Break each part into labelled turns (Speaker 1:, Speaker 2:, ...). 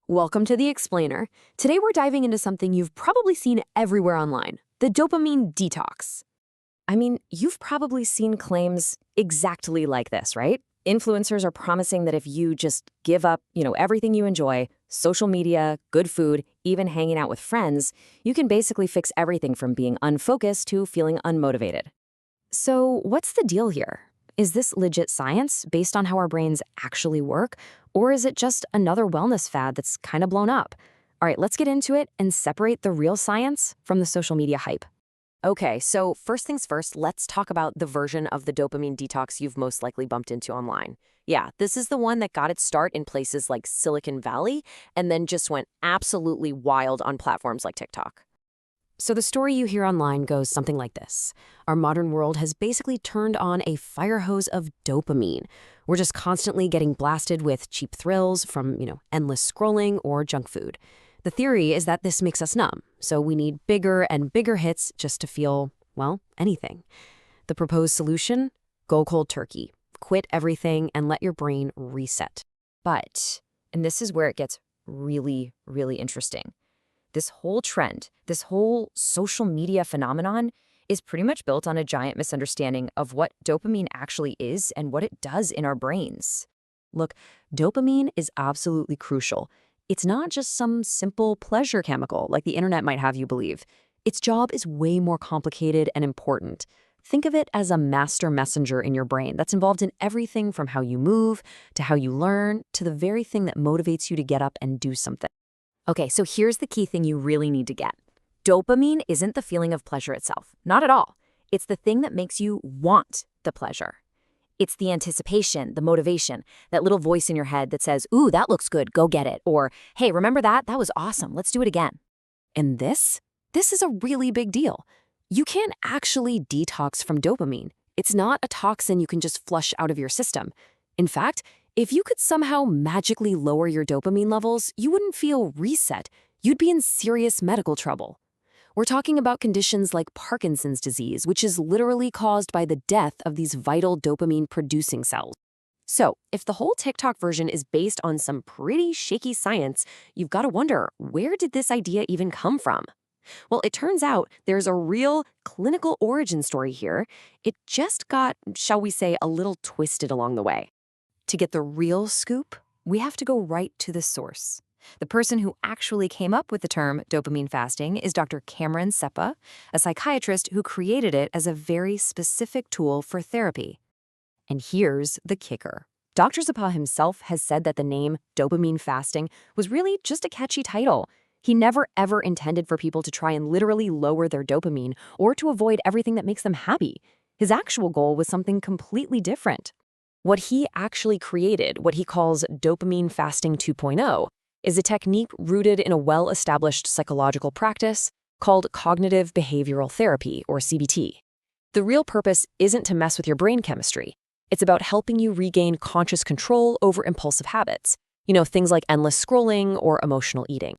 Speaker 1: Welcome to The Explainer. Today we're diving into something you've probably seen everywhere online, the dopamine detox. I mean, you've probably seen claims exactly like this, right? Influencers are promising that if you just give up, everything you enjoy, social media, good food, even hanging out with friends, you can basically fix everything from being unfocused to feeling unmotivated. So, what's the deal here? Is this legit science based on how our brains actually work? Or is it just another wellness fad that's kind of blown up? All right, let's get into it and separate the real science from the social media hype. Okay, so first things first, let's talk about the version of the dopamine detox you've most likely bumped into online. Yeah, this is the one that got its start in places like Silicon Valley and then just went absolutely wild on platforms like TikTok. So the story you hear online goes something like this. Our modern world has basically turned on a fire hose of dopamine. We're just constantly getting blasted with cheap thrills from, endless scrolling or junk food. The theory is that this makes us numb, so we need bigger and bigger hits just to feel, anything. The proposed solution? Go cold turkey. Quit everything and let your brain reset. But, and this is where it gets really, really interesting. This whole trend, this whole social media phenomenon is pretty much built on a giant misunderstanding of what dopamine actually is and what it does in our brains. Look, dopamine is absolutely crucial. It's not just some simple pleasure chemical like the internet might have you believe. Its job is way more complicated and important. Think of it as a master messenger in your brain that's involved in everything from how you move, to how you learn, to the very thing that motivates you to get up and do something. Okay, so here's the key thing you really need to get. Dopamine isn't the feeling of pleasure itself. Not at all. It's the thing that makes you want the pleasure. It's the anticipation, the motivation, that little voice in your head that says, ooh, that looks good, go get it. Or, hey, remember that? That was awesome. Let's do it again. And this is a really big deal. You can't actually detox from dopamine. It's not a toxin you can just flush out of your system. In fact, if you could somehow magically lower your dopamine levels, you wouldn't feel reset. You'd be in serious medical trouble. We're talking about conditions like Parkinson's disease, which is literally caused by the death of these vital dopamine-producing cells. So, if the whole TikTok version is based on some pretty shaky science, you've got to wonder, where did this idea even come from? Well, it turns out there's a real clinical origin story here. It just got, shall we say, a little twisted along the way. To get the real scoop, we have to go right to the source. The person who actually came up with the term dopamine fasting is Dr. Cameron Seppa, a psychiatrist who created it as a very specific tool for therapy. And here's the kicker. Dr. Seppa himself has said that the name dopamine fasting was really just a catchy title. He never ever intended for people to try and literally lower their dopamine or to avoid everything that makes them happy. His actual goal was something completely different. What he actually created, what he calls dopamine fasting 2.0, is a technique rooted in a well-established psychological practice called cognitive behavioral therapy, or CBT. The real purpose isn't to mess with your brain chemistry. It's about helping you regain conscious control over impulsive habits, things like endless scrolling or emotional eating.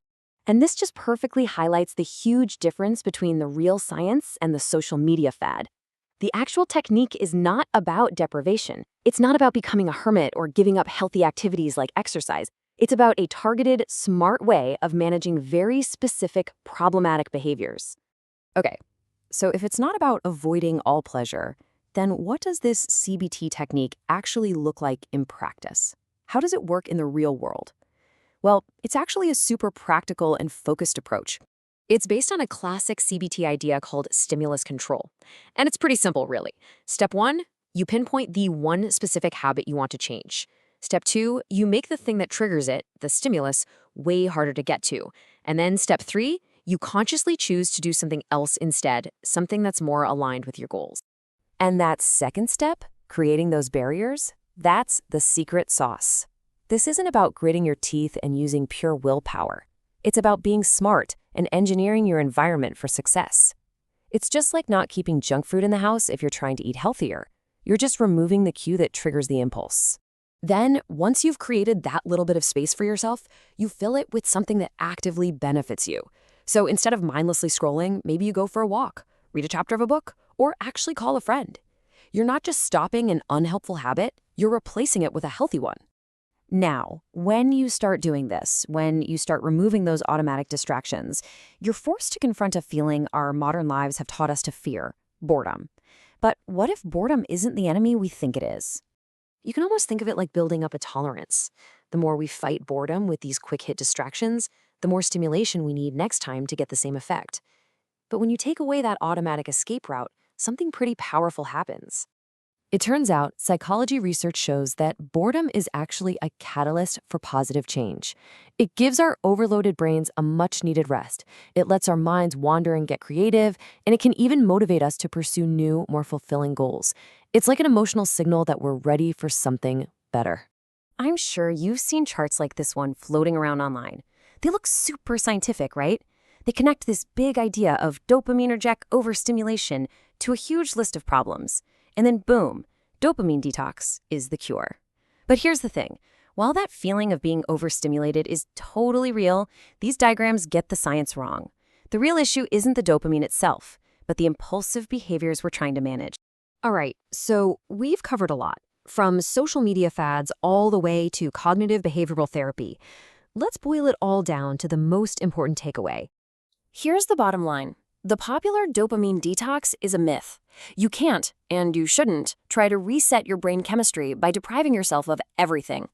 Speaker 1: And this just perfectly highlights the huge difference between the real science and the social media fad. The actual technique is not about deprivation. It's not about becoming a hermit or giving up healthy activities like exercise. It's about a targeted, smart way of managing very specific, problematic behaviors. Okay, so if it's not about avoiding all pleasure, then what does this CBT technique actually look like in practice? How does it work in the real world? Well, it's actually a super practical and focused approach. It's based on a classic CBT idea called stimulus control. And it's pretty simple, really. Step 1, you pinpoint the one specific habit you want to change. Step 2, you make the thing that triggers it, the stimulus, way harder to get to. And then step 3, you consciously choose to do something else instead, something that's more aligned with your goals. And that second step, creating those barriers, that's the secret sauce. This isn't about gritting your teeth and using pure willpower. It's about being smart and engineering your environment for success. It's just like not keeping junk food in the house if you're trying to eat healthier. You're just removing the cue that triggers the impulse. Then, once you've created that little bit of space for yourself, you fill it with something that actively benefits you. So instead of mindlessly scrolling, maybe you go for a walk, read a chapter of a book, or actually call a friend. You're not just stopping an unhelpful habit, you're replacing it with a healthy one. Now, when you start doing this, when you start removing those automatic distractions, you're forced to confront a feeling our modern lives have taught us to fear: boredom. But what if boredom isn't the enemy we think it is? You can almost think of it like building up a tolerance. The more we fight boredom with these quick hit distractions, the more stimulation we need next time to get the same effect. But when you take away that automatic escape route, something pretty powerful happens. It turns out psychology research shows that boredom is actually a catalyst for positive change. It gives our overloaded brains a much-needed rest. It lets our minds wander and get creative, and it can even motivate us to pursue new, more fulfilling goals. It's like an emotional signal that we're ready for something better. I'm sure you've seen charts like this one floating around online. They look super scientific, right? They connect this big idea of dopaminergic overstimulation to a huge list of problems. And then boom, dopamine detox is the cure. But here's the thing. While that feeling of being overstimulated is totally real, these diagrams get the science wrong. The real issue isn't the dopamine itself, but the impulsive behaviors we're trying to manage. All right, so we've covered a lot, from social media fads all the way to cognitive behavioral therapy. Let's boil it all down to the most important takeaway. Here's the bottom line. The popular dopamine detox is a myth. You can't, and you shouldn't, try to reset your brain chemistry by depriving yourself of everything.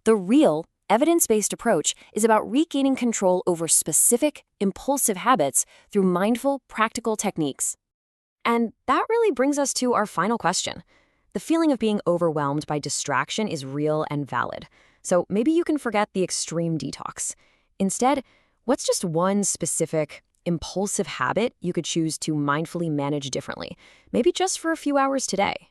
Speaker 1: The real, evidence-based approach is about regaining control over specific, impulsive habits through mindful, practical techniques. And that really brings us to our final question. The feeling of being overwhelmed by distraction is real and valid. So maybe you can forget the extreme detox. Instead, what's just one specific, impulsive habit you could choose to mindfully manage differently, maybe just for a few hours today?